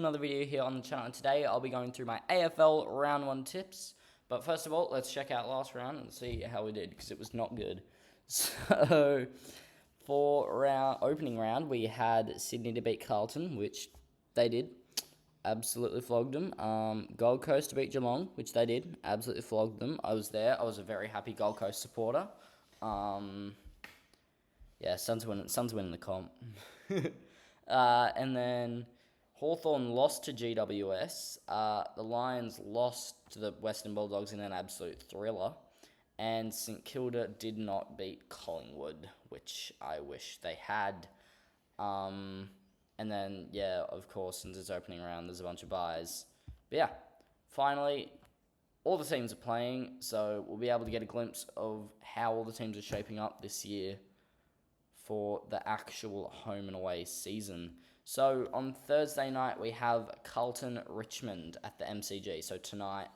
Another video here on the channel, and today I'll be going through my AFL Round 1 tips. But first of all, let's check out last round and see how we did, because it was not good. So, for our opening round, we had Sydney to beat Carlton, which they did. Absolutely flogged them. Gold Coast to beat Geelong, which they did. Absolutely flogged them. I was there. I was a very happy Gold Coast supporter. Yeah, Suns winning the comp. And then Hawthorn lost to GWS. The Lions lost to the Western Bulldogs in an absolute thriller. And St Kilda did not beat Collingwood, which I wish they had. And then, yeah, of course, since it's opening round, there's a bunch of buys. But yeah, finally, all the teams are playing, so we'll be able to get a glimpse of how all the teams are shaping up this year for the actual home and away season. So on Thursday night, we have Carlton Richmond at the MCG. So tonight,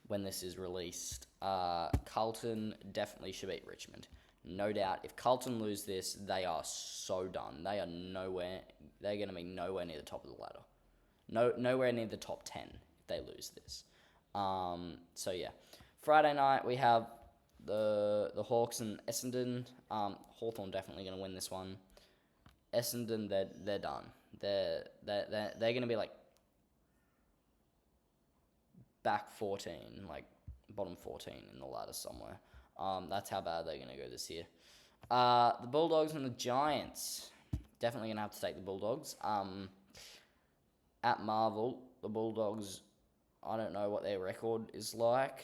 when this is released, Carlton definitely should beat Richmond. No doubt. If Carlton lose this, they are so done. They're going to be nowhere near the top of the ladder. Nowhere near the top 10 if they lose this. So yeah. Friday night, we have the Hawks and Essendon. Hawthorn definitely going to win this one. Essendon, they're done. They're going to be like back 14, like bottom 14 in the ladder somewhere. That's how bad they're going to go this year. The Bulldogs and the Giants. Definitely going to have to take the Bulldogs. At Marvel, the Bulldogs, I don't know what their record is like.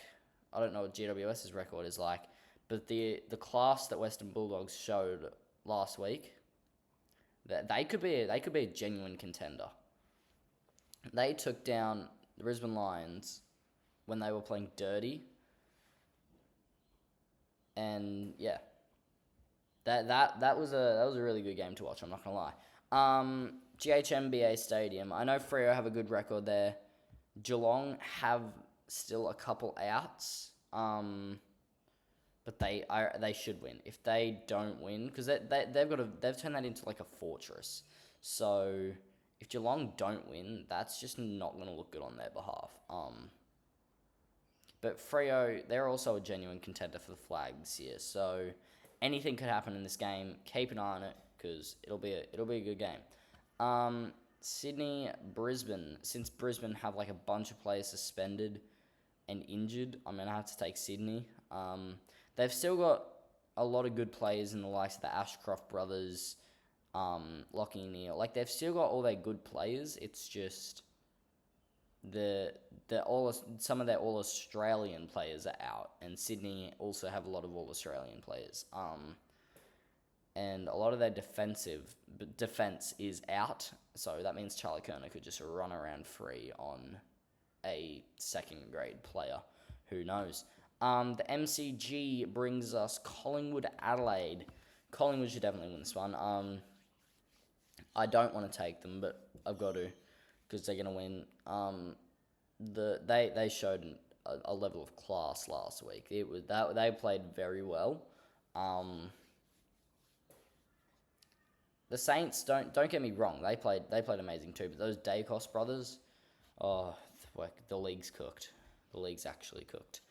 I don't know what GWS's record is like. But the class that Western Bulldogs showed last week, that they could be a genuine contender. They took down the Brisbane Lions when they were playing dirty. And yeah, that was a really good game to watch. I'm not gonna lie. GHMBA Stadium. I know Freo have a good record there. Geelong have still a couple outs. But they should win. If they don't win, because they've turned that into like a fortress. So if Geelong don't win, that's just not gonna look good on their behalf. But Freo, they're also a genuine contender for the flag this year. So anything could happen in this game. Keep an eye on it, because it'll be a good game. Sydney, Brisbane. Since Brisbane have like a bunch of players suspended and injured, I'm gonna have to take Sydney. They've still got a lot of good players in the likes of the Ashcroft brothers, Lockie Neal. Like, they've still got all their good players. It's just some of their all Australian players are out, and Sydney also have a lot of all Australian players. And a lot of their defense is out, so that means Charlie Kerner could just run around free on a second grade player. Who knows? The MCG brings us Collingwood Adelaide. Collingwood should definitely win this one. I don't want to take them, but I've got to, because they're going to win. They showed a level of class last week. They played very well. The Saints, don't get me wrong, they played amazing too, but those Dacos brothers, the league's cooked. The league's actually cooked.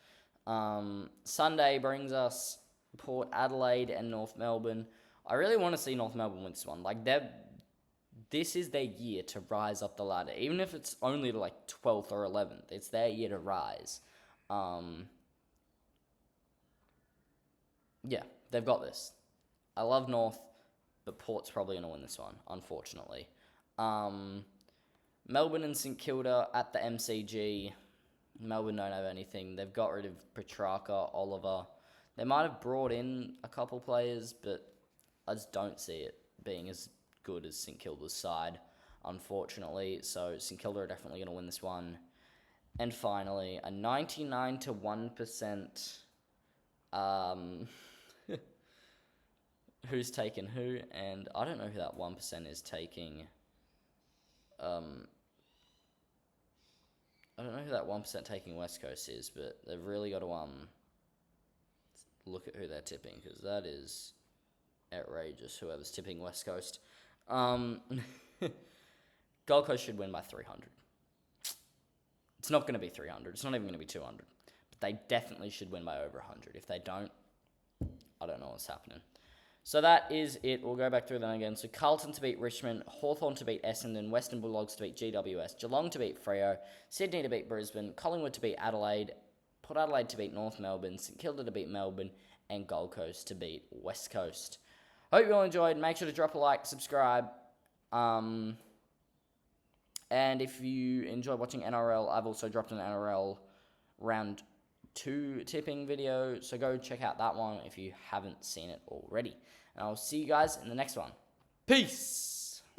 Sunday brings us Port Adelaide and North Melbourne. I really want to see North Melbourne win this one. Like, this is their year to rise up the ladder. Even if it's only to like 12th or 11th, it's their year to rise. Yeah, they've got this. I love North, but Port's probably going to win this one, unfortunately. Melbourne and St Kilda at the MCG. Melbourne don't have anything. They've got rid of Petrarca, Oliver. They might have brought in a couple players, but I just don't see it being as good as St Kilda's side, unfortunately. So St Kilda are definitely going to win this one. And finally, a 99 to 1%. Who's taking who? And I don't know who that 1% is taking. I don't know who that 1% taking West Coast is, but they've really got to look at who they're tipping, because that is outrageous, whoever's tipping West Coast. Gold Coast should win by 300. It's not going to be 300. It's not even going to be 200. But they definitely should win by over 100. If they don't, I don't know what's happening. So that is it. We'll go back through them again. So Carlton to beat Richmond, Hawthorn to beat Essendon, Western Bulldogs to beat GWS, Geelong to beat Freo, Sydney to beat Brisbane, Collingwood to beat Adelaide, Port Adelaide to beat North Melbourne, St Kilda to beat Melbourne, and Gold Coast to beat West Coast. Hope you all enjoyed. Make sure to drop a like, subscribe. And if you enjoy watching NRL, I've also dropped an NRL Round 2 tipping video, so go check out that one if you haven't seen it already. And I'll see you guys in the next one. Peace!